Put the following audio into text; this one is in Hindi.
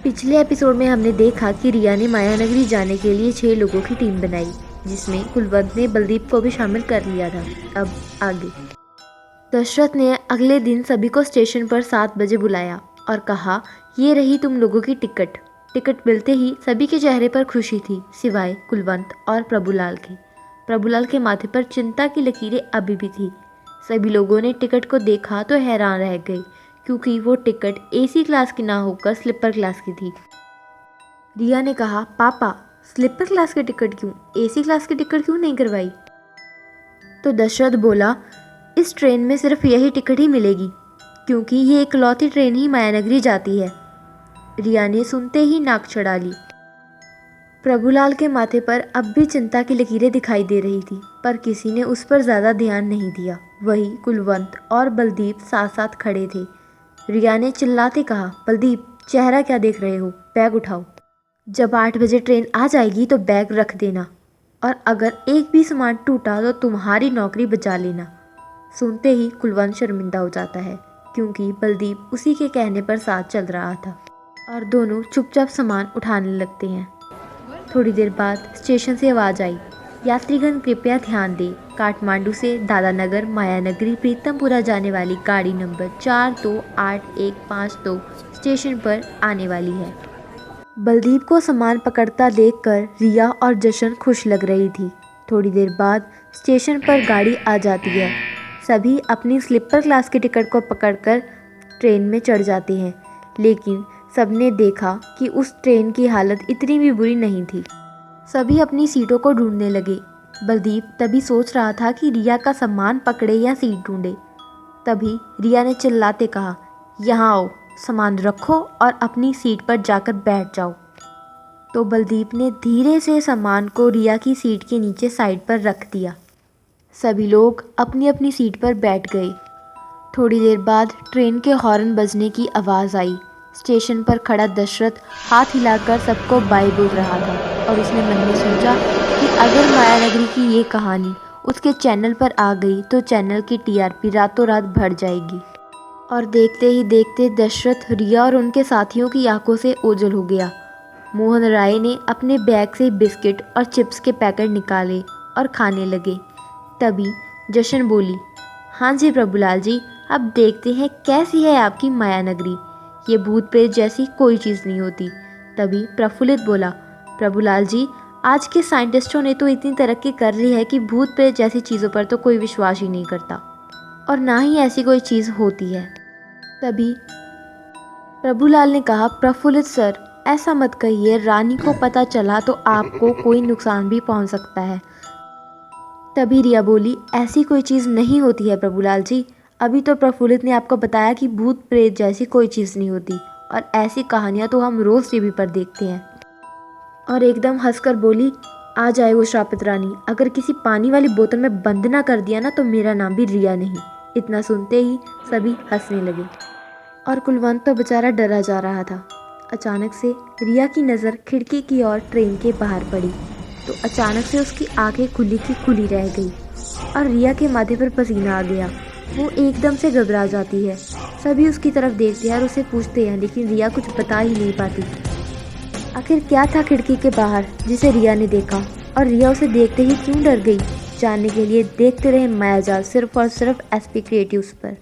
पिछले एपिसोड में हमने देखा कि रिया ने मायानगरी जाने के लिए 6 लोगों की टीम बनाई, जिसमें कुलवंत ने बलदीप को भी शामिल कर लिया था। अब आगे दशरथ ने अगले दिन सभी को स्टेशन पर 7 बजे बुलाया और कहा, ये रही तुम लोगों की टिकट। टिकट मिलते ही सभी के चेहरे पर खुशी थी, सिवाय कुलवंत और प्रभुलाल के। प्रभुलाल के माथे पर चिंता की लकीरें अभी भी थी। सभी लोगों ने टिकट को देखा तो हैरान रह गए, क्योंकि वो टिकट एसी क्लास की ना होकर स्लीपर क्लास की थी। रिया ने कहा, पापा स्लीपर क्लास की टिकट क्यों, एसी क्लास की टिकट क्यों नहीं करवाई? तो दशरथ बोला, इस ट्रेन में सिर्फ यही टिकट ही मिलेगी, क्योंकि ये इकलौती ट्रेन ही मायानगरी जाती है। रिया ने सुनते ही नाक चढ़ा ली। प्रभुलाल के माथे पर अब भी चिंता की लकीरें दिखाई दे रही थी, पर किसी ने उस पर ज़्यादा ध्यान नहीं दिया। वही कुलवंत और बलदीप साथ साथ खड़े थे। रिया ने चिल्लाते कहा, बलदीप चेहरा क्या देख रहे हो, बैग उठाओ। जब 8 बजे ट्रेन आ जाएगी तो बैग रख देना, और अगर एक भी सामान टूटा तो तुम्हारी नौकरी बचा लेना। सुनते ही कुलवंत शर्मिंदा हो जाता है, क्योंकि बलदीप उसी के कहने पर साथ चल रहा था, और दोनों चुपचाप सामान उठाने लगते हैं। थोड़ी देर बाद स्टेशन से आवाज़ आई, यात्रीगण कृपया ध्यान दें, काठमांडू से दादानगर मायानगरी प्रीतमपुरा जाने वाली गाड़ी नंबर 428152 स्टेशन पर आने वाली है। बलदीप को सामान पकड़ता देखकर रिया और जशन खुश लग रही थी। थोड़ी देर बाद स्टेशन पर गाड़ी आ जाती है। सभी अपनी स्लीपर क्लास की टिकट को पकड़कर ट्रेन में चढ़ जाते हैं, लेकिन सबने देखा कि उस ट्रेन की हालत इतनी भी बुरी नहीं थी। सभी अपनी सीटों को ढूंढने लगे। बलदीप तभी सोच रहा था कि रिया का सामान पकड़े या सीट ढूंढे। तभी रिया ने चिल्लाते कहा, यहाँ आओ, सामान रखो और अपनी सीट पर जाकर बैठ जाओ। तो बलदीप ने धीरे से सामान को रिया की सीट के नीचे साइड पर रख दिया। सभी लोग अपनी अपनी सीट पर बैठ गए। थोड़ी देर बाद ट्रेन के हॉर्न बजने की आवाज़ आई। स्टेशन पर खड़ा दशरथ हाथ हिलाकर सबको बाय बोल रहा था, और उसने मन में सोचा कि अगर मायानगरी की ये कहानी उसके चैनल पर आ गई तो चैनल की टीआरपी रातों रात बढ़ जाएगी। और देखते ही देखते दशरथ रिया और उनके साथियों की आंखों से ओझल हो गया। मोहन राय ने अपने बैग से बिस्किट और चिप्स के पैकेट निकाले और खाने लगे। तभी जशन बोली, हाँ जी प्रभुलाल जी, अब देखते हैं कैसी है आपकी मायानगरी। ये भूत प्रेत जैसी कोई चीज़ नहीं होती। तभी प्रफुल्लित बोला, प्रभुलाल जी, आज के साइंटिस्टों ने तो इतनी तरक्की कर ली है कि भूत प्रेत जैसी चीज़ों पर तो कोई विश्वास ही नहीं करता, और ना ही ऐसी कोई चीज़ होती है। तभी प्रभुलाल ने कहा, प्रफुल्लित सर, ऐसा मत कहिए, रानी को पता चला तो आपको कोई नुकसान भी पहुंच सकता है। तभी रिया बोली, ऐसी कोई चीज़ नहीं होती है प्रभुलाल जी, अभी तो प्रफुल्लित ने आपको बताया कि भूत प्रेत जैसी कोई चीज़ नहीं होती, और ऐसी कहानियाँ तो हम रोज़ टीवी पर देखते हैं। और एकदम हंसकर बोली, आ जाए वो श्रापित रानी, अगर किसी पानी वाली बोतल में बंद ना कर दिया ना तो मेरा नाम भी रिया नहीं। इतना सुनते ही सभी हंसने लगे, और कुलवंत तो बेचारा डरा जा रहा था। अचानक से रिया की नज़र खिड़की की ओर ट्रेन के बाहर पड़ी, तो अचानक से उसकी आंखें खुली की खुली रह गई, और रिया के माथे पर पसीना आ गया। वो एकदम से घबरा जाती है। सभी उसकी तरफ देखते हैं और उसे पूछते हैं, लेकिन रिया कुछ बता ही नहीं पाती। आखिर क्या था खिड़की के बाहर जिसे रिया ने देखा, और रिया उसे देखते ही क्यों डर गई? जानने के लिए देखते रहे मायाजाल सिर्फ और सिर्फ एसपी क्रिएटिव्स पर।